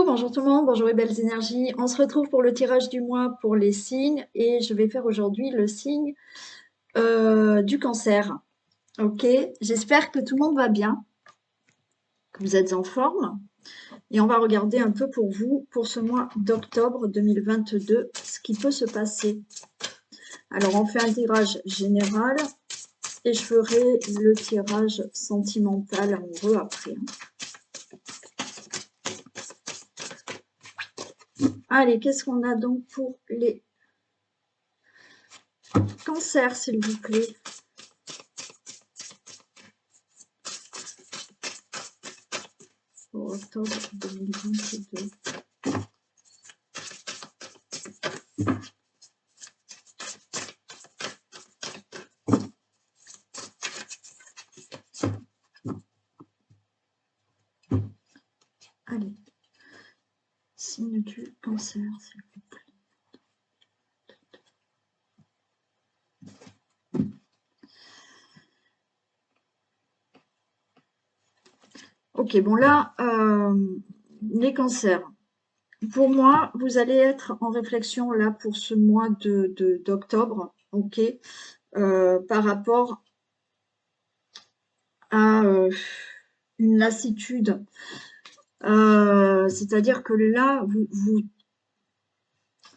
Bonjour tout le monde, bonjour les belles énergies. On se retrouve pour le tirage du mois pour les signes et je vais faire aujourd'hui le signe du cancer. Ok, j'espère que tout le monde va bien, que vous êtes en forme et on va regarder un peu pour vous, pour ce mois d'octobre 2022, ce qui peut se passer. Alors on fait un tirage général et je ferai le tirage sentimental amoureux après. Allez, qu'est-ce qu'on a donc pour les cancers, s'il vous plaît? Pour octobre 2022. Allez, signe du cancer, s'il vous plaît. Ok, bon là, les cancers. Pour moi, vous allez être en réflexion là pour ce mois d'octobre, ok, par rapport à une lassitude. C'est-à-dire que là,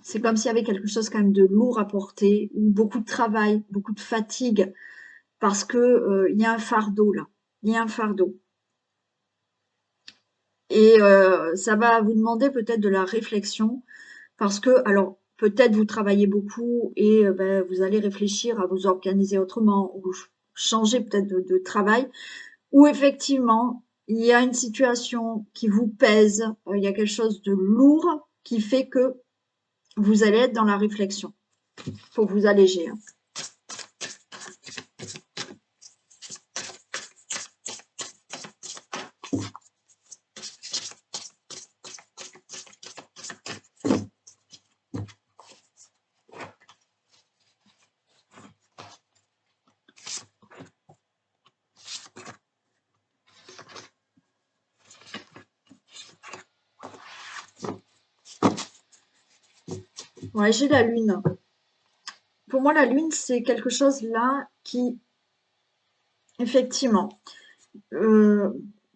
c'est comme s'il y avait quelque chose quand même de lourd à porter, ou beaucoup de travail, beaucoup de fatigue, parce que il y a un fardeau là. Il y a un fardeau. Et ça va vous demander peut-être de la réflexion parce que, alors, peut-être vous travaillez beaucoup et ben, vous allez réfléchir à vous organiser autrement ou changer peut-être de travail ou effectivement, il y a une situation qui vous pèse, il y a quelque chose de lourd qui fait que vous allez être dans la réflexion pour vous alléger, hein. Ouais, j'ai la lune. Pour moi, la lune, c'est quelque chose là qui, effectivement, euh,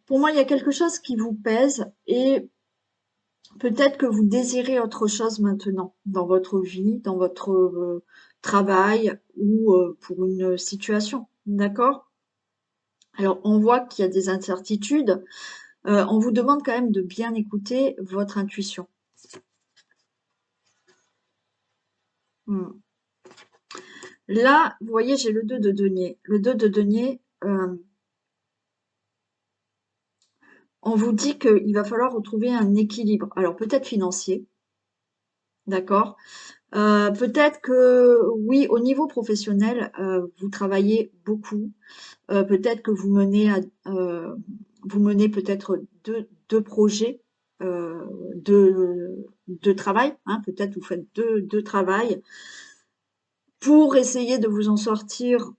pour moi, il y a quelque chose qui vous pèse et peut-être que vous désirez autre chose maintenant dans votre vie, dans votre travail ou pour une situation. D'accord? Alors, on voit qu'il y a des incertitudes. On vous demande quand même de bien écouter votre intuition. Hmm. Là, vous voyez, j'ai le 2 de denier. Le 2 de denier, on vous dit qu'il va falloir retrouver un équilibre. Alors, peut-être financier, d'accord? Peut-être que oui, au niveau professionnel, vous travaillez beaucoup. Peut-être que vous menez peut-être deux projets de travail, hein, peut-être vous faites deux travail pour essayer de vous en sortir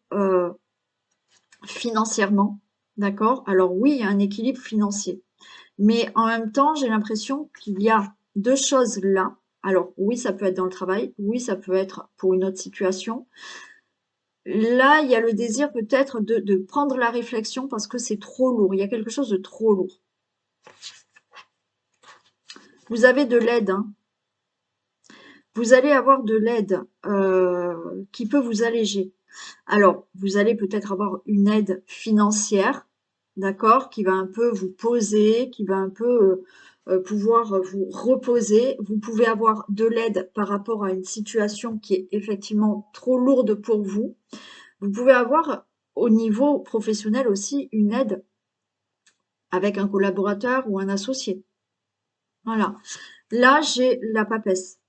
financièrement, d'accord? Alors oui, il y a un équilibre financier, mais en même temps, j'ai l'impression qu'il y a deux choses là. Alors oui, ça peut être dans le travail, oui, ça peut être pour une autre situation. Là, il y a le désir peut-être de prendre la réflexion parce que c'est trop lourd. Il y a quelque chose de trop lourd. Vous avez de l'aide, hein. Vous allez avoir de l'aide qui peut vous alléger. Alors, vous allez peut-être avoir une aide financière, d'accord, qui va un peu vous poser, qui va un peu pouvoir vous reposer. Vous pouvez avoir de l'aide par rapport à une situation qui est effectivement trop lourde pour vous. Vous pouvez avoir au niveau professionnel aussi une aide avec un collaborateur ou un associé. Voilà. Là, j'ai la papesse.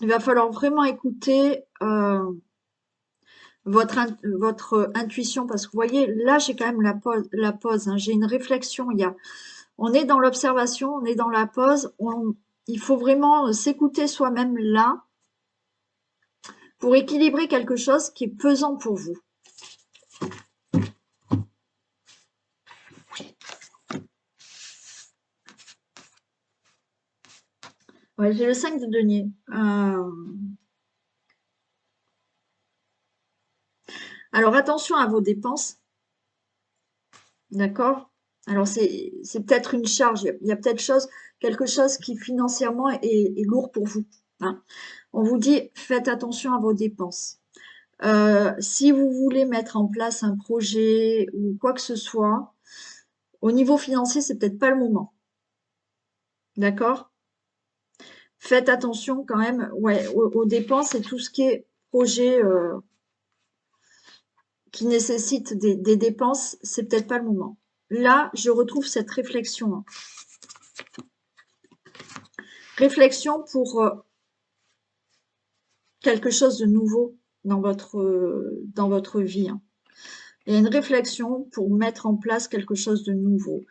Il va falloir vraiment écouter votre intuition parce que vous voyez, là, j'ai quand même la pause, hein. J'ai une réflexion. On est dans l'observation, on est dans la pause. Il faut vraiment s'écouter soi-même là pour équilibrer quelque chose qui est pesant pour vous. Ouais, j'ai le 5 de denier. Alors attention à vos dépenses, d'accord? Alors c'est peut-être une charge, il y a peut-être quelque chose qui financièrement est lourd pour vous, hein. On vous dit faites attention à vos dépenses. Si vous voulez mettre en place un projet ou quoi que ce soit, au niveau financier, c'est peut-être pas le moment, d'accord? Faites attention quand même, ouais, aux dépenses et tout ce qui est projet qui nécessite des dépenses, c'est peut-être pas le moment. Là, je retrouve cette réflexion, hein. Réflexion pour quelque chose de nouveau dans votre vie, hein. Il y a une réflexion pour mettre en place quelque chose de nouveau.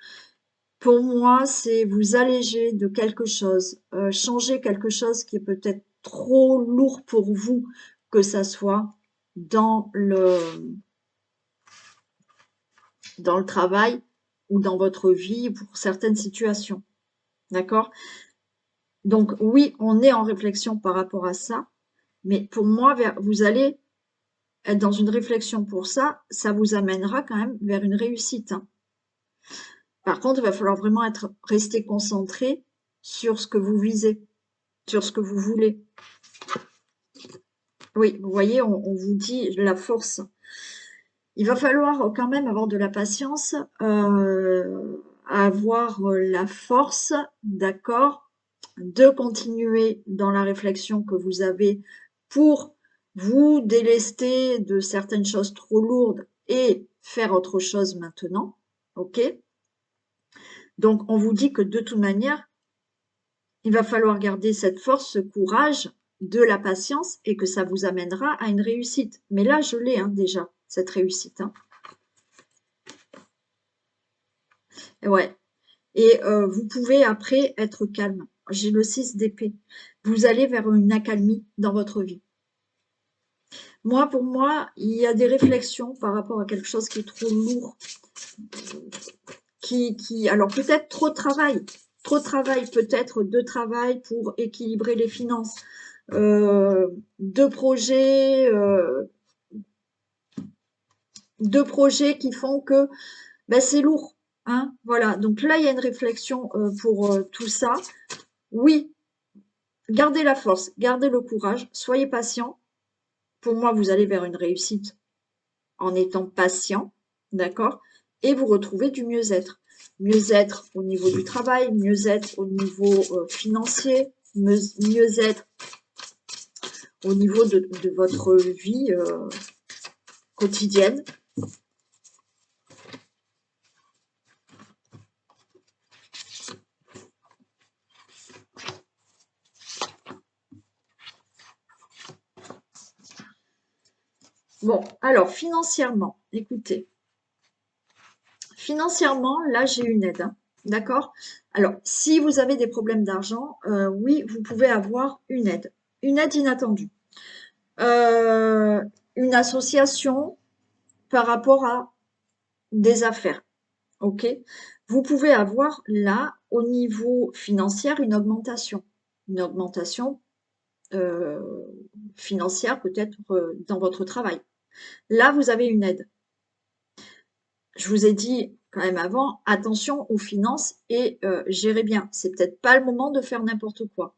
Pour moi, c'est vous alléger de quelque chose, changer quelque chose qui est peut-être trop lourd pour vous, que ça soit dans le travail ou dans votre vie pour certaines situations. D'accord? Donc oui, on est en réflexion par rapport à ça, mais pour moi, vous allez être dans une réflexion pour ça, ça vous amènera quand même vers une réussite, hein. Par contre, il va falloir vraiment rester concentré sur ce que vous visez, sur ce que vous voulez. Oui, vous voyez, on vous dit la force. Il va falloir quand même avoir de la patience, avoir la force, d'accord, de continuer dans la réflexion que vous avez pour vous délester de certaines choses trop lourdes et faire autre chose maintenant, ok? Donc, on vous dit que de toute manière, il va falloir garder cette force, ce courage, de la patience et que ça vous amènera à une réussite. Mais là, je l'ai, hein, déjà, cette réussite, hein. Ouais. Et vous pouvez après être calme. J'ai le 6 d'épée. Vous allez vers une accalmie dans votre vie. Moi, pour moi, il y a des réflexions par rapport à quelque chose qui est trop lourd, alors peut-être trop de travail, peut-être de travail pour équilibrer les finances, de projets, qui font que ben, c'est lourd, hein, voilà. Donc là, il y a une réflexion pour tout ça. Oui, gardez la force, gardez le courage, soyez patient. Pour moi, vous allez vers une réussite en étant patient, d'accord? Et vous retrouvez du mieux-être. Mieux-être au niveau du travail, mieux-être au niveau financier, mieux-être au niveau de votre vie quotidienne. Bon, alors financièrement, écoutez, financièrement, là j'ai une aide, hein, d'accord? Alors, si vous avez des problèmes d'argent, oui, vous pouvez avoir une aide inattendue. Une association par rapport à des affaires, ok? Vous pouvez avoir là, au niveau financier, une augmentation euh, financière peut-être dans votre travail. Là, vous avez une aide. Je vous ai dit quand même avant, attention aux finances et gérez bien. C'est peut-être pas le moment de faire n'importe quoi,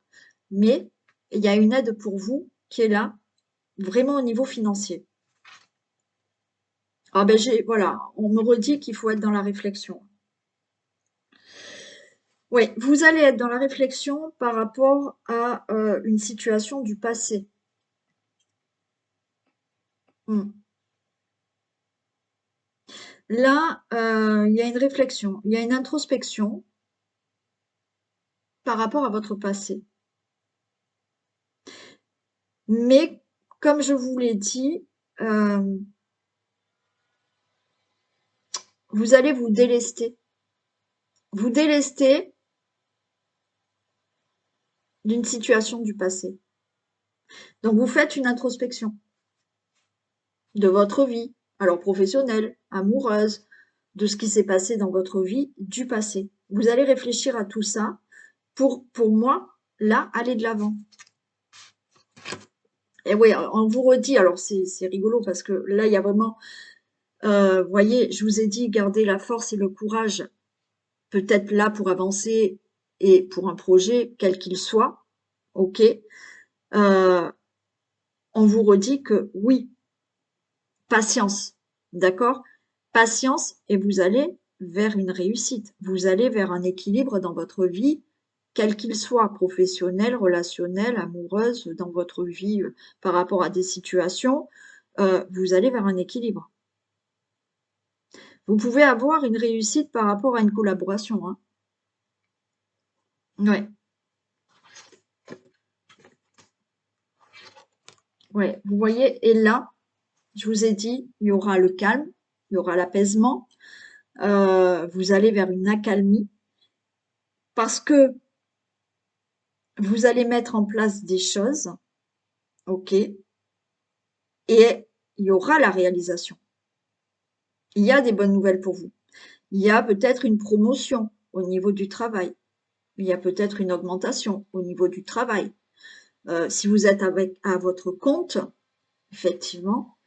mais il y a une aide pour vous qui est là, vraiment au niveau financier. Ah ben voilà, on me redit qu'il faut être dans la réflexion. Oui, vous allez être dans la réflexion par rapport à une situation du passé. Hmm. Là, il y a une réflexion, il y a une introspection par rapport à votre passé. Mais comme je vous l'ai dit, euh, vous allez vous délester. Vous délester d'une situation du passé. Donc vous faites une introspection de votre vie, alors professionnelle, amoureuse, de ce qui s'est passé dans votre vie du passé. Vous allez réfléchir à tout ça pour moi. là, allez de l'avant. Et oui, on vous redit, alors c'est rigolo parce que là, il y a vraiment, vous voyez, je vous ai dit, gardez la force et le courage, peut-être là pour avancer et pour un projet, quel qu'il soit, ok. Euh, on vous redit que oui, patience, d'accord? Patience et vous allez vers une réussite. Vous allez vers un équilibre dans votre vie, quel qu'il soit, professionnel, relationnel, amoureuse, dans votre vie par rapport à des situations, vous allez vers un équilibre. Vous pouvez avoir une réussite par rapport à une collaboration, hein. Ouais, ouais. Vous voyez, et là, je vous ai dit, il y aura le calme, il y aura l'apaisement, vous allez vers une accalmie parce que vous allez mettre en place des choses, ok, et il y aura la réalisation. Il y a des bonnes nouvelles pour vous. Il y a peut-être une promotion au niveau du travail. Il y a peut-être une augmentation au niveau du travail. Si vous êtes à votre compte, effectivement,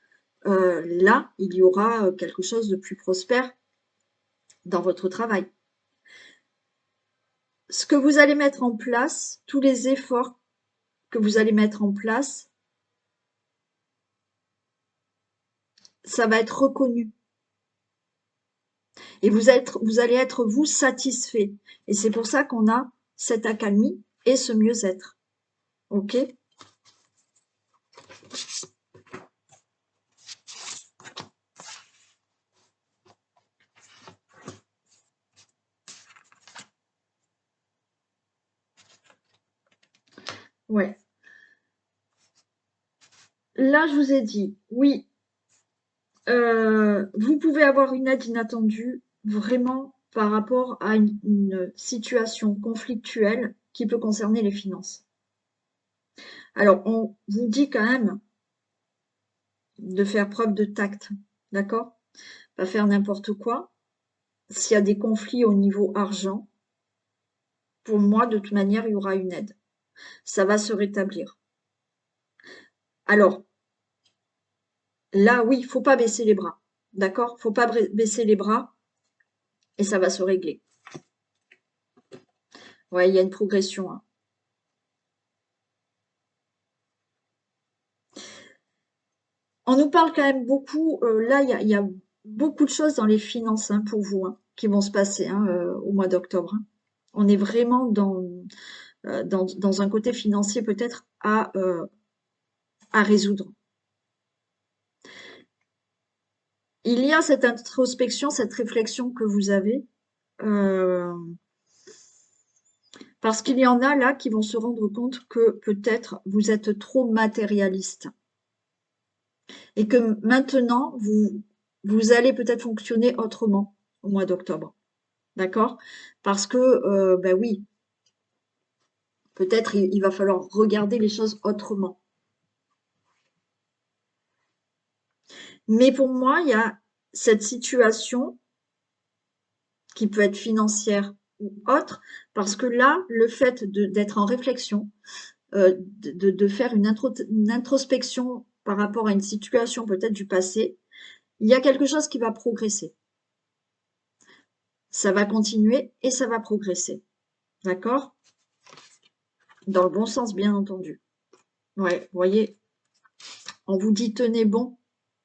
là, il y aura quelque chose de plus prospère dans votre travail. Ce que vous allez mettre en place, tous les efforts que vous allez mettre en place, ça va être reconnu. Et vous allez être, vous, satisfait. Et c'est pour ça qu'on a cette accalmie et ce mieux-être. OK? Ouais. Là, je vous ai dit, oui, vous pouvez avoir une aide inattendue vraiment par rapport à une situation conflictuelle qui peut concerner les finances. Alors, on vous dit quand même de faire preuve de tact, d'accord? Pas faire n'importe quoi. S'il y a des conflits au niveau argent, pour moi, de toute manière, il y aura une aide. Ça va se rétablir. Alors, là, oui, il faut pas baisser les bras, d'accord? Faut pas baisser les bras et ça va se régler. Ouais, il y a une progression, hein. On nous parle quand même beaucoup, là, il y a beaucoup de choses dans les finances, hein, pour vous, hein, qui vont se passer, hein, au mois d'octobre, hein. On est vraiment dans un côté financier peut-être à résoudre. Il y a cette introspection, cette réflexion que vous avez, euh, parce qu'il y en a là qui vont se rendre compte que peut-être vous êtes trop matérialiste et que maintenant vous allez peut-être fonctionner autrement au mois d'octobre. D'accord? Parce que, ben oui, peut-être il va falloir regarder les choses autrement. Mais pour moi, il y a cette situation qui peut être financière ou autre, parce que là, le fait d'être en réflexion, de faire une introspection par rapport à une situation peut-être du passé, il y a quelque chose qui va progresser. Ça va continuer et ça va progresser. D'accord? Dans le bon sens, bien entendu. Ouais, vous voyez, on vous dit tenez bon,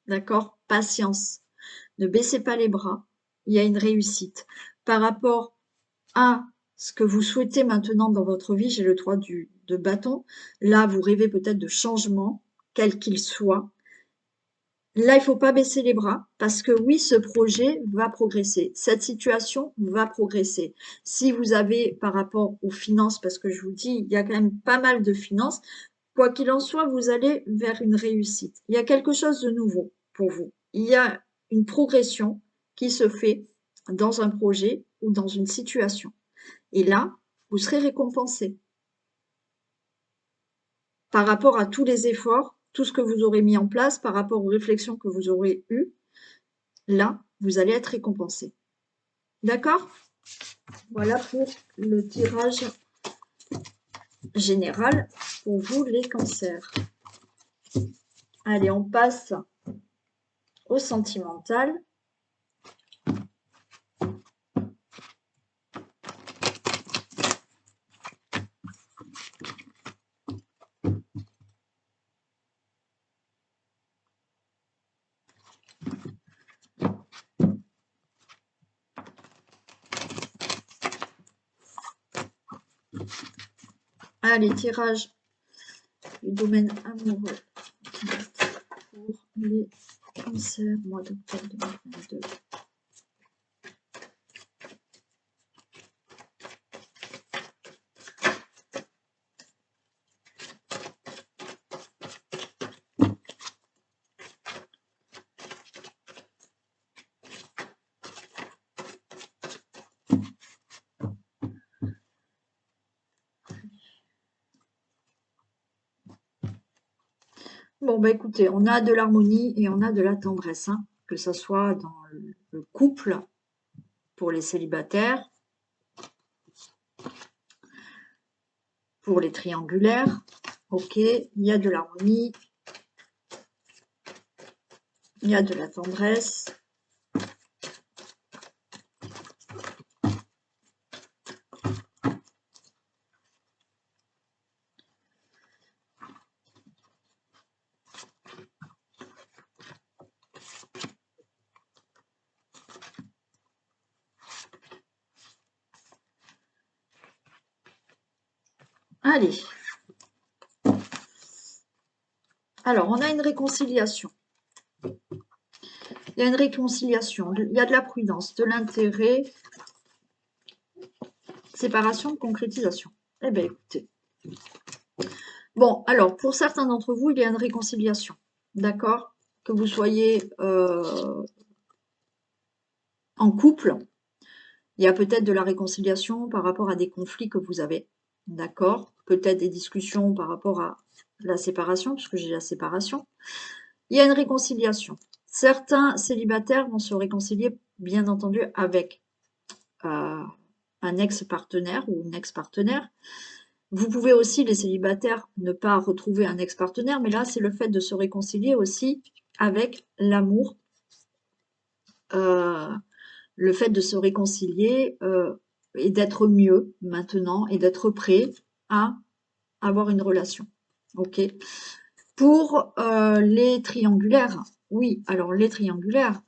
d'accord? Patience. Ne baissez pas les bras. Il y a une réussite. Par rapport à ce que vous souhaitez maintenant dans votre vie, j'ai le 3 de bâton. Là, vous rêvez peut-être de changement, quel qu'il soit. Là, il ne faut pas baisser les bras parce que oui, ce projet va progresser. Cette situation va progresser. Si vous avez par rapport aux finances, parce que je vous dis, il y a quand même pas mal de finances, quoi qu'il en soit, vous allez vers une réussite. Il y a quelque chose de nouveau pour vous. Il y a une progression qui se fait dans un projet ou dans une situation. Et là, vous serez récompensé par rapport à tous les efforts, tout ce que vous aurez mis en place, par rapport aux réflexions que vous aurez eues. Là, vous allez être récompensé. D'accord? Voilà pour le tirage général pour vous les cancers. Allez, on passe au sentimental. Allez, tirage du domaine amoureux pour les cancers, mois d'octobre 2022. Bon, bah écoutez, on a de l'harmonie et on a de la tendresse, hein, que ce soit dans le couple, pour les célibataires, pour les triangulaires. Ok, il y a de l'harmonie, il y a de la tendresse. Allez. Alors, on a une réconciliation. Il y a une réconciliation, il y a de la prudence, de l'intérêt, séparation, concrétisation. Eh bien, écoutez. Bon, alors, pour certains d'entre vous, il y a une réconciliation, d'accord? Que vous soyez en couple, il y a peut-être de la réconciliation par rapport à des conflits que vous avez, d'accord? Peut-être des discussions par rapport à la séparation, puisque j'ai la séparation. Il y a une réconciliation. Certains célibataires vont se réconcilier, bien entendu, avec un ex-partenaire ou une ex-partenaire. Vous pouvez aussi, les célibataires, ne pas retrouver un ex-partenaire, mais là, c'est le fait de se réconcilier aussi avec l'amour, le fait de se réconcilier et d'être mieux maintenant et d'être prêt à avoir une relation. Ok. Pour les triangulaires, oui, alors les triangulaires,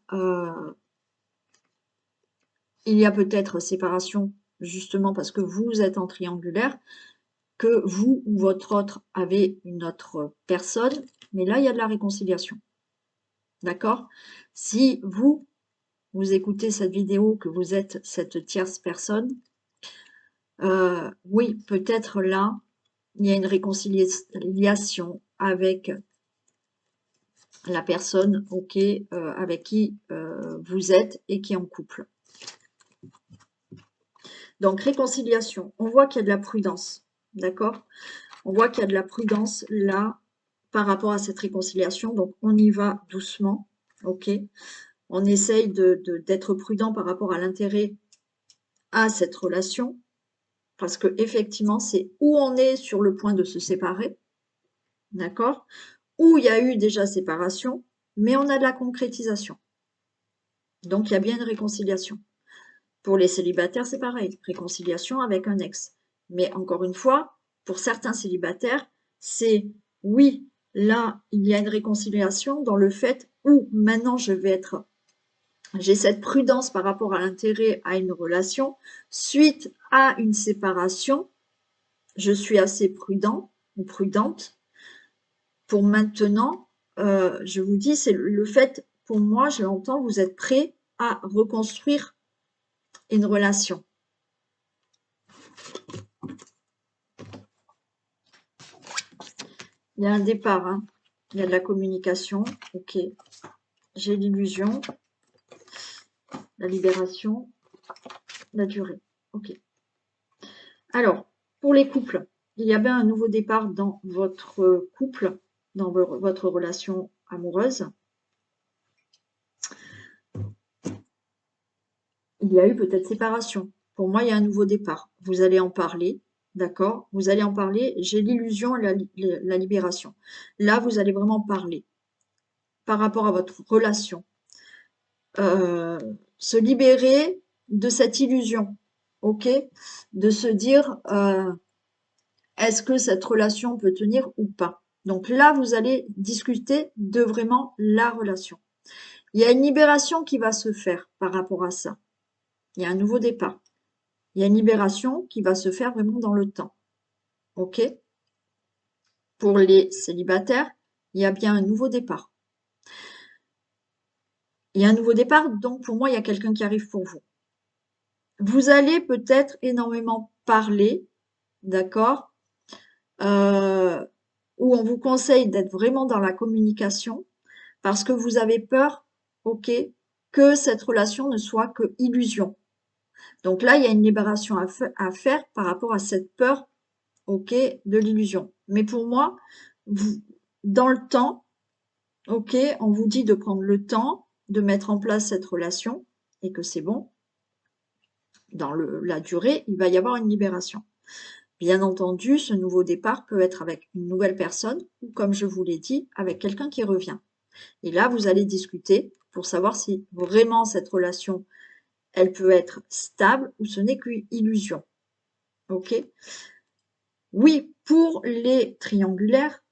il y a peut-être séparation justement parce que vous êtes en triangulaire, que vous ou votre autre avez une autre personne, mais là, il y a de la réconciliation. D'accord? Si vous écoutez cette vidéo, que vous êtes cette tierce personne, oui, peut-être là, il y a une réconciliation avec la personne, ok, avec qui vous êtes et qui est en couple. Donc, réconciliation, on voit qu'il y a de la prudence, d'accord? On voit qu'il y a de la prudence là par rapport à cette réconciliation. Donc, on y va doucement, ok? On essaye d'être prudent par rapport à l'intérêt à cette relation, parce que effectivement, c'est où on est sur le point de se séparer, d'accord? Où il y a eu déjà séparation, mais on a de la concrétisation. Donc, il y a bien une réconciliation. Pour les célibataires, c'est pareil, réconciliation avec un ex. Mais encore une fois, pour certains célibataires, c'est oui, là, il y a une réconciliation dans le fait où maintenant j'ai cette prudence par rapport à l'intérêt à une relation. Suite à une séparation, je suis assez prudent ou prudente pour maintenant, je vous dis, c'est le fait, pour moi, je l'entends, vous êtes prêt à reconstruire une relation. Il y a un départ, hein. Il y a de la communication, ok. J'ai l'illusion, la libération, la durée, ok. Alors, pour les couples, il y a bien un nouveau départ dans votre couple, dans votre relation amoureuse. Il y a eu peut-être séparation. Pour moi, il y a un nouveau départ. Vous allez en parler, d'accord? Vous allez en parler. J'ai l'illusion et la libération. Là, vous allez vraiment parler par rapport à votre relation. Se libérer de cette illusion, ok? De se dire, est-ce que cette relation peut tenir ou pas? Donc là, vous allez discuter de vraiment la relation. Il y a une libération qui va se faire par rapport à ça. Il y a un nouveau départ. Il y a une libération qui va se faire vraiment dans le temps. OK? Pour les célibataires, il y a bien un nouveau départ. Il y a un nouveau départ, donc pour moi, il y a quelqu'un qui arrive pour vous. Vous allez peut-être énormément parler, d'accord? Où on vous conseille d'être vraiment dans la communication parce que vous avez peur, OK, que cette relation ne soit que illusion. Donc là, il y a une libération à faire par rapport à cette peur, OK, de l'illusion. Mais pour moi, vous, dans le temps, OK, on vous dit de prendre le temps de mettre en place cette relation et que c'est bon. Dans la durée, il va y avoir une libération. Bien entendu, ce nouveau départ peut être avec une nouvelle personne ou, comme je vous l'ai dit, avec quelqu'un qui revient. Et là, vous allez discuter pour savoir si vraiment cette relation, elle peut être stable ou ce n'est qu'une illusion. OK? Oui, pour les triangulaires,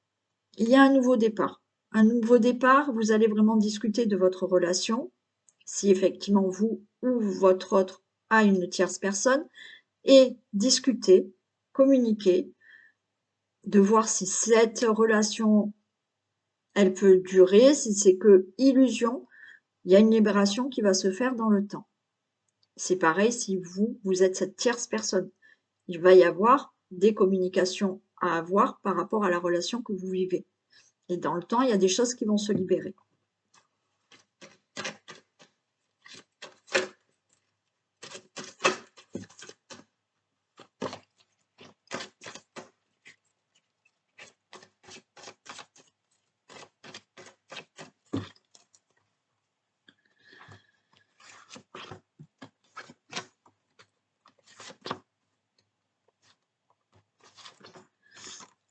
il y a un nouveau départ. Un nouveau départ, vous allez vraiment discuter de votre relation, si effectivement vous ou votre autre a une tierce personne, et discuter, communiquer, de voir si cette relation, elle peut durer, si c'est que illusion, il y a une libération qui va se faire dans le temps. C'est pareil si vous êtes cette tierce personne. Il va y avoir des communications à avoir par rapport à la relation que vous vivez. Et dans le temps, il y a des choses qui vont se libérer.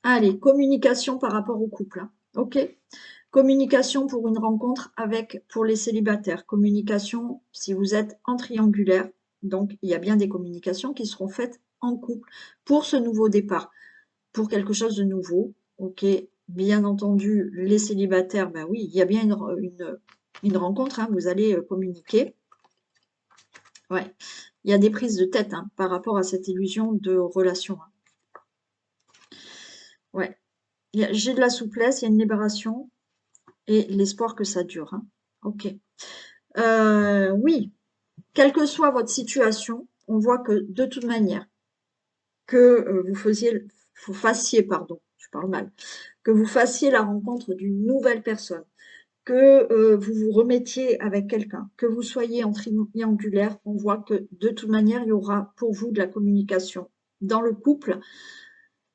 Allez, communication par rapport au couple. Hein. OK? Communication pour une rencontre pour les célibataires. Communication si vous êtes en triangulaire. Donc, il y a bien des communications qui seront faites en couple pour ce nouveau départ, pour quelque chose de nouveau. OK? Bien entendu, les célibataires, ben oui, il y a bien une rencontre, hein, vous allez communiquer. Ouais, il y a des prises de tête hein, par rapport à cette illusion de relation. Hein. Ouais, j'ai de la souplesse, il y a une libération et l'espoir que ça dure. Hein. Ok. Oui, quelle que soit votre situation, on voit que de toute manière, que vous fassiez, pardon, je parle mal, que vous fassiez la rencontre d'une nouvelle personne, que vous vous remettiez avec quelqu'un, que vous soyez en triangulaire, on voit que de toute manière, il y aura pour vous de la communication dans le couple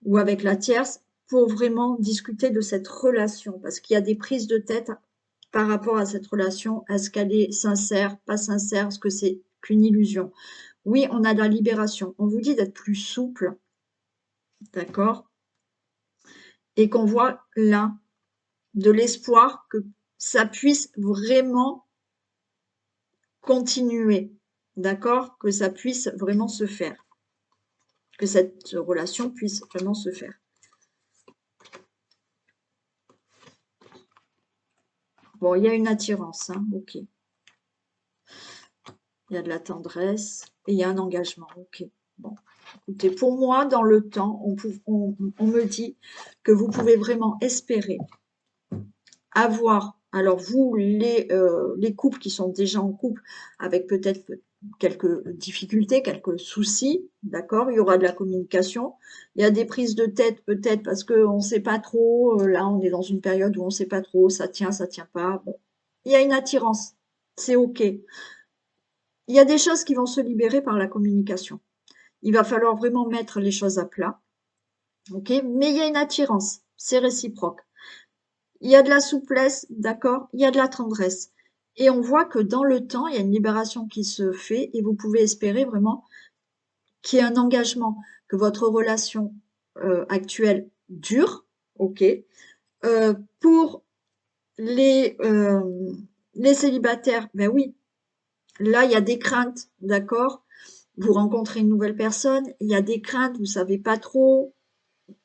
ou avec la tierce pour vraiment discuter de cette relation parce qu'il y a des prises de tête par rapport à cette relation. Est-ce qu'elle est sincère, pas sincère, est-ce que c'est qu'une illusion? Oui, on a de la libération. On vous dit d'être plus souple, d'accord? Et qu'on voit là de l'espoir que ça puisse vraiment continuer, d'accord? Que ça puisse vraiment se faire. Que cette relation puisse vraiment se faire. Bon, il y a une attirance, hein, ok. Il y a de la tendresse et il y a un engagement, ok. Bon, écoutez, pour moi, dans le temps, on me dit que vous pouvez vraiment espérer avoir, alors vous, les couples qui sont déjà en couple avec peut-être quelques difficultés, quelques soucis, d'accord? Il y aura de la communication. Il y a des prises de tête peut-être parce qu'on ne sait pas trop. Là, on est dans une période où on ne sait pas trop, ça tient pas. Bon. Il y a une attirance, c'est OK. Il y a des choses qui vont se libérer par la communication. Il va falloir vraiment mettre les choses à plat, OK? Mais il y a une attirance, c'est réciproque. Il y a de la souplesse, d'accord? Il y a de la tendresse. Et on voit que dans le temps, il y a une libération qui se fait et vous pouvez espérer vraiment qu'il y ait un engagement, que votre relation actuelle dure, ok. Pour les célibataires, ben oui, là il y a des craintes, d'accord. Vous rencontrez une nouvelle personne, il y a des craintes, vous savez pas trop,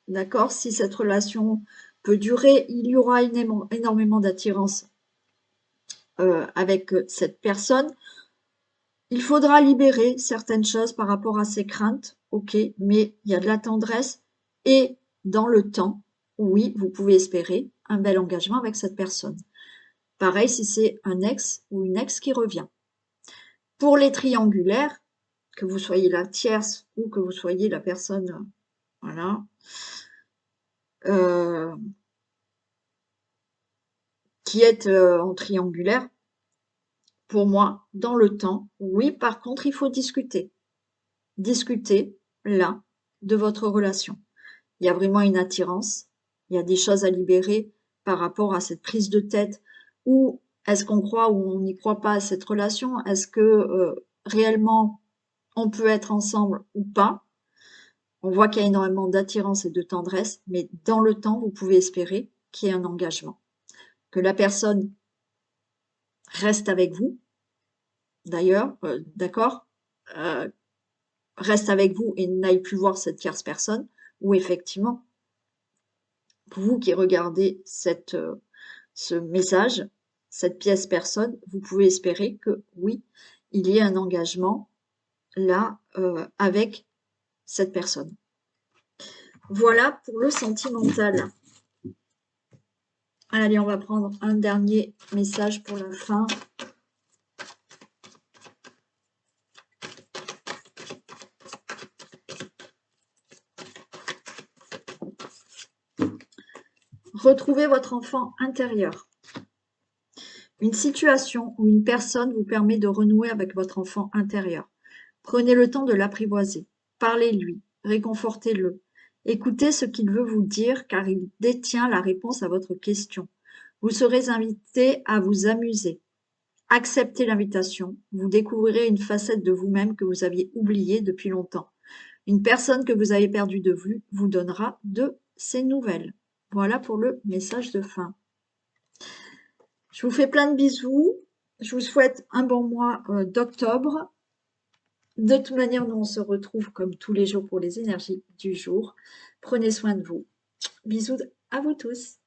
d'accord, si cette relation peut durer, il y aura énormément d'attirance avec cette personne. Il faudra libérer certaines choses par rapport à ces craintes, ok, mais il y a de la tendresse et dans le temps, oui, vous pouvez espérer un bel engagement avec cette personne. Pareil si c'est un ex ou une ex qui revient. Pour les triangulaires, que vous soyez la tierce ou que vous soyez la personne, voilà, euh, qui est en triangulaire, pour moi, dans le temps, oui, par contre, il faut discuter. Discuter, là, de votre relation. Il y a vraiment une attirance, il y a des choses à libérer par rapport à cette prise de tête, ou est-ce qu'on croit ou on n'y croit pas à cette relation, est-ce que réellement on peut être ensemble ou pas. On voit qu'il y a énormément d'attirance et de tendresse, mais dans le temps, vous pouvez espérer qu'il y ait un engagement, que la personne reste avec vous, d'ailleurs, d'accord, euh, reste avec vous et n'aille plus voir cette tierce personne, ou effectivement, vous qui regardez ce message, cette pièce personne, vous pouvez espérer que oui, il y ait un engagement là avec cette personne. Voilà pour le sentimental. Allez, on va prendre un dernier message pour la fin. Retrouvez votre enfant intérieur. Une situation ou une personne vous permet de renouer avec votre enfant intérieur. Prenez le temps de l'apprivoiser. Parlez-lui, réconfortez-le. Écoutez ce qu'il veut vous dire car il détient la réponse à votre question. Vous serez invité à vous amuser. Acceptez l'invitation. Vous découvrirez une facette de vous-même que vous aviez oubliée depuis longtemps. Une personne que vous avez perdue de vue vous donnera de ses nouvelles. Voilà pour le message de fin. Je vous fais plein de bisous. Je vous souhaite un bon mois d'octobre. De toute manière, nous on se retrouve comme tous les jours pour les énergies du jour. Prenez soin de vous. Bisous à vous tous.